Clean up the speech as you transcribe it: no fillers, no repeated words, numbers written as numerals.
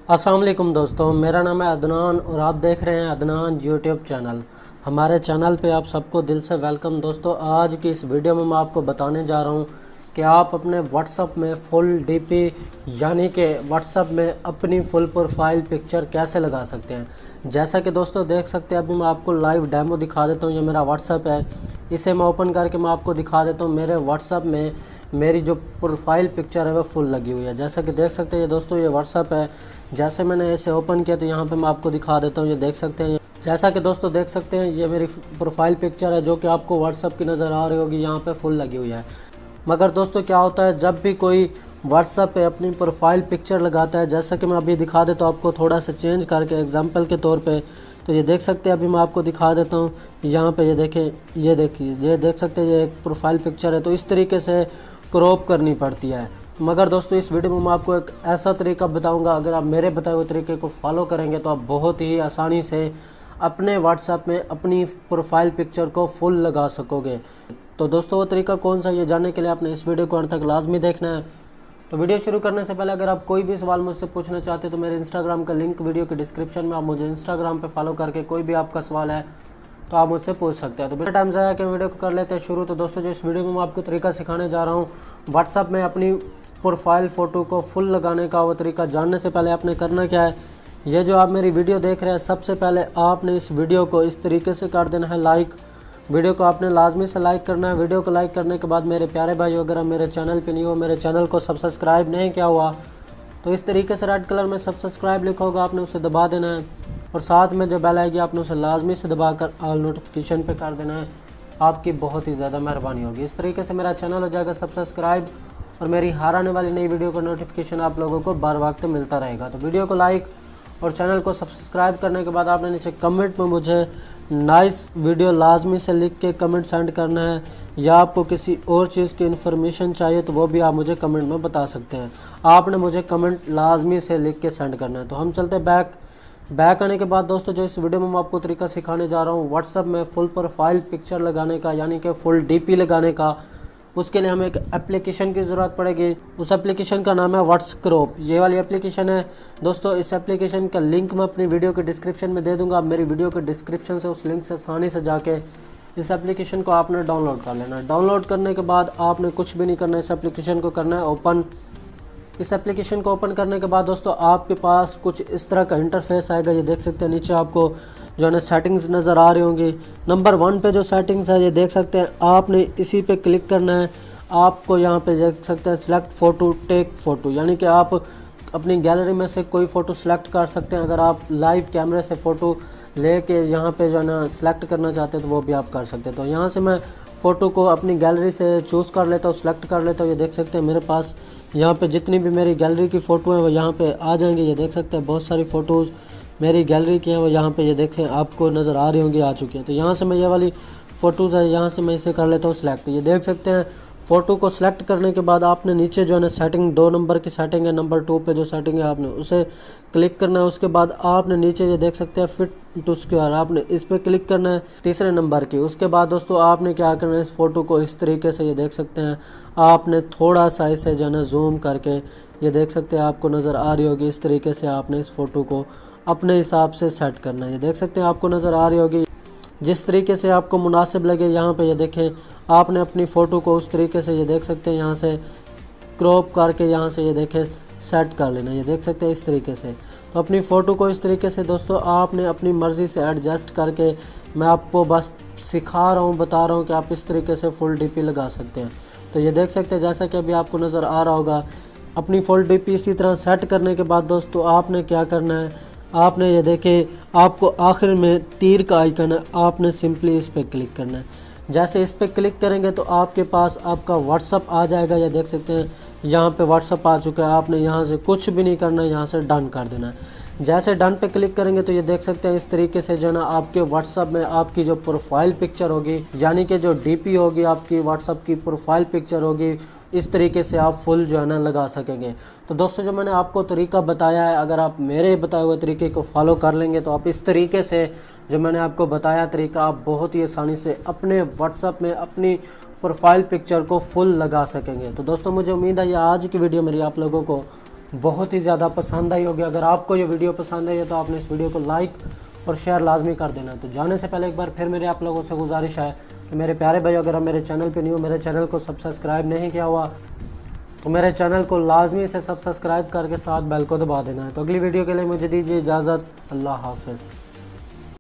अस्सलाम वालेकुम दोस्तों, मेरा नाम है अदनान और आप देख रहे हैं अदनान यूट्यूब चैनल। हमारे चैनल पे आप सबको दिल से वेलकम। दोस्तों, आज की इस वीडियो में मैं आपको बताने जा रहा हूँ कि आप अपने व्हाट्सएप में फुल डीपी यानी कि व्हाट्सएप में अपनी फुल प्रोफाइल पिक्चर कैसे लगा सकते हैं। जैसा कि दोस्तों देख सकते हैं, अभी मैं आपको लाइव डेमो दिखा देता हूँ। ये मेरा व्हाट्सएप है, इसे मैं ओपन करके मैं आपको दिखा देता हूँ। मेरे व्हाट्सएप में मेरी जो प्रोफाइल पिक्चर है वह फुल लगी हुई है। जैसा कि देख सकते हैं ये दोस्तों, ये व्हाट्सएप है। जैसे मैंने इसे ओपन किया तो यहाँ पे मैं आपको दिखा देता हूँ। ये देख सकते हैं, जैसा कि दोस्तों देख सकते हैं, ये मेरी प्रोफाइल पिक्चर है जो कि आपको व्हाट्सएप की नज़र आ रही होगी। यहाँ पे फुल लगी हुई है। मगर दोस्तों क्या होता है, जब भी कोई व्हाट्सएप पे अपनी प्रोफाइल पिक्चर लगाता है, जैसा कि मैं अभी दिखा देता हूँ आपको थोड़ा सा चेंज करके एग्जांपल के तौर पे। तो ये देख सकते हैं, अभी मैं आपको दिखा देता हूँ। यहाँ पे ये देखें, ये देखिए, ये देख सकते हैं, ये एक प्रोफाइल पिक्चर है। तो इस तरीके से क्रॉप करनी पड़ती है। मगर दोस्तों इस वीडियो में मैं आपको एक ऐसा तरीका बताऊंगा, अगर आप मेरे बताए हुए तरीके को फॉलो करेंगे तो आप बहुत ही आसानी से अपने व्हाट्सएप में अपनी प्रोफाइल पिक्चर को फुल लगा सकोगे। तो दोस्तों वो तरीका कौन सा, ये जानने के लिए आपने इस वीडियो को अंत तक लाजमी देखना है। तो वीडियो शुरू करने से पहले अगर आप कोई भी सवाल मुझसे पूछना चाहते हैं तो मेरे इंस्टाग्राम का लिंक वीडियो के डिस्क्रिप्शन में, आप मुझे इंस्टाग्राम पे फॉलो करके कोई भी आपका सवाल है तो आप मुझसे पूछ सकते हैं। तो बिना टाइम ज़ाया के वीडियो को कर लेते हैं शुरू। तो दोस्तों जो इस वीडियो में मैं आपको तरीका सिखाने जा रहा हूँ व्हाट्सएप में अपनी प्रोफाइल फ़ोटो को फुल लगाने का, वो तरीका जानने से पहले आपने करना क्या है, ये जो आप मेरी वीडियो देख रहे हैं, सबसे पहले आपने इस वीडियो को इस तरीके से कर देना है लाइक। वीडियो को आपने लाजमी से लाइक करना है। वीडियो को लाइक करने के बाद मेरे प्यारे भाई, अगर आप मेरे चैनल पे नहीं हो, मेरे चैनल को सब्सक्राइब नहीं किया हुआ, तो इस तरीके से रेड कलर में सब्सक्राइब लिखा होगा, आपने उसे दबा देना है। और साथ में जो बेल आएगी आपने उसे लाजमी से दबाकर ऑल नोटिफिकेशन पे कर देना है। आपकी बहुत ही ज़्यादा मेहरबानी होगी। इस तरीके से मेरा चैनल हो जाएगा सब्सक्राइब और मेरी हर आने वाली नई वीडियो का नोटिफिकेशन आप लोगों को बार वक्त मिलता रहेगा। तो वीडियो को लाइक और चैनल को सब्सक्राइब करने के बाद आपने नीचे कमेंट में मुझे नाइस वीडियो लाजमी से लिख के कमेंट सेंड करना है, या आपको किसी और चीज़ की इन्फॉर्मेशन चाहिए तो वो भी आप मुझे कमेंट में बता सकते हैं। आपने मुझे कमेंट लाजमी से लिख के सेंड करना है। तो हम चलते हैं बैक आने के बाद दोस्तों जो इस वीडियो में मैं आपको तरीका सिखाने जा रहा हूँ व्हाट्सएप में फुल प्रोफाइल पिक्चर लगाने का, यानी कि फुल डीपी लगाने का। उसके लिए हमें एक एप्लीकेशन की ज़रूरत पड़ेगी। उस एप्लीकेशन का नाम है व्हाट्सक्रॉप। ये वाली एप्लीकेशन है दोस्तों। इस एप्लीकेशन का लिंक मैं अपनी वीडियो के डिस्क्रिप्शन में दे दूंगा। आप मेरी वीडियो के डिस्क्रिप्शन से उस लिंक से आसानी से जाके इस एप्लीकेशन को आपने डाउनलोड कर लेना है। डाउनलोड करने के बाद आपने कुछ भी नहीं करना है, इस एप्लीकेशन को करना है ओपन। इस एप्लीकेशन को ओपन करने के बाद दोस्तों आपके पास कुछ इस तरह का इंटरफेस आएगा। ये देख सकते हैं, नीचे आपको जो है ना सेटिंग्स नज़र आ रही होंगी। नंबर 1 पे जो सेटिंग्स है ये देख सकते हैं, आपने इसी पे क्लिक करना है। आपको यहाँ पे देख सकते हैं सिलेक्ट फ़ोटो टेक फ़ोटो, यानी कि आप अपनी गैलरी में से कोई फ़ोटो सेलेक्ट कर सकते हैं। अगर आप लाइव कैमरे से फ़ोटो लेके यहाँ पे जो है ना सेलेक्ट करना चाहते हैं तो वो भी आप कर सकते हैं। तो यहाँ से मैं फ़ोटो को अपनी गैलरी से चूज़ कर लेता हूँ, सेलेक्ट कर लेता हूँ। ये देख सकते हैं मेरे पास यहाँ पे जितनी भी मेरी गैलरी की फ़ोटो हैं वो यहाँ पे आ जाएंगे। ये देख सकते हैं बहुत सारी फ़ोटोज़ मेरी गैलरी की हैं, वो यहाँ पे ये देखें आपको नज़र आ रही होंगी, आ चुकी हैं। तो यहाँ से मैं ये वाली फ़ोटोज़ है, यहाँ से मैं इसे कर लेता हूँ सेलेक्ट। ये देख सकते हैं फ़ोटो को सिलेक्ट करने के बाद आपने नीचे जो है ना सेटिंग 2 नंबर की सेटिंग है, नंबर 2 पे जो सेटिंग है आपने उसे क्लिक करना है। उसके बाद आपने नीचे ये देख सकते हैं फिट टू स्क्वायर, आपने इस पर क्लिक करना है तीसरे नंबर की। उसके बाद दोस्तों आपने क्या करना है, इस फ़ोटो को इस तरीके से ये देख सकते हैं आपने थोड़ा सा इसे जो है ना जूम करके, ये देख सकते हैं आपको नज़र आ रही होगी, इस तरीके से आपने इस फ़ोटो को अपने हिसाब से सेट करना है। ये देख सकते हैं आपको नज़र आ रही होगी जिस तरीके से आपको मुनासिब लगे। यहाँ पे ये देखें आपने अपनी फ़ोटो को उस तरीके से ये देख सकते हैं यहाँ से क्रॉप करके यहाँ से ये देखें सेट कर लेना। ये देख सकते हैं इस तरीके से। तो अपनी फ़ोटो को इस तरीके से दोस्तों आपने अपनी मर्ज़ी से एडजस्ट करके, मैं आपको बस सिखा रहा हूँ, बता रहा हूँ कि आप इस तरीके से फुल डीपी लगा सकते हैं। तो ये देख सकते हैं जैसा कि अभी आपको नज़र आ रहा होगा। अपनी फुल डीपी इसी तरह सेट करने के बाद दोस्तों आपने क्या करना है, आपने ये देखें आपको आखिर में तीर का आइकन है, आपने सिंपली इस पर क्लिक करना है। जैसे इस पर क्लिक करेंगे तो आपके पास आपका व्हाट्सअप आ जाएगा। ये देख सकते हैं यहाँ पे व्हाट्सअप आ चुका है। आपने यहाँ से कुछ भी नहीं करना है, यहाँ से डन कर देना है। जैसे डन पे क्लिक करेंगे तो ये देख सकते हैं इस तरीके से जो है ना आपके व्हाट्सअप में आपकी जो प्रोफाइल पिक्चर होगी, यानी कि जो डीपी होगी आपकी व्हाट्सअप की प्रोफाइल पिक्चर होगी, इस तरीके से आप फुल जो है ना लगा सकेंगे। तो दोस्तों जो मैंने आपको तरीका बताया है, अगर आप मेरे बताए हुए तरीके को फॉलो कर लेंगे तो आप इस तरीके से जो मैंने आपको बताया तरीका, आप बहुत ही आसानी से अपने व्हाट्सएप में अपनी प्रोफाइल पिक्चर को फुल लगा सकेंगे। तो दोस्तों मुझे उम्मीद है ये आज की वीडियो मेरी आप लोगों को बहुत ही ज़्यादा पसंद आई होगी। अगर आपको ये वीडियो पसंद आई है तो आपने इस वीडियो को लाइक और शेयर लाजमी कर देना। तो जाने से पहले एक बार फिर मेरे आप लोगों से गुजारिश है कि मेरे प्यारे भाई, अगर आप मेरे चैनल पे न्यू, मेरे चैनल को सब्सक्राइब नहीं किया हुआ तो मेरे चैनल को लाजमी से सब्सक्राइब करके साथ बेल को दबा देना है। तो अगली वीडियो के लिए मुझे दीजिए इजाज़त। अल्लाह हाफ़िज़।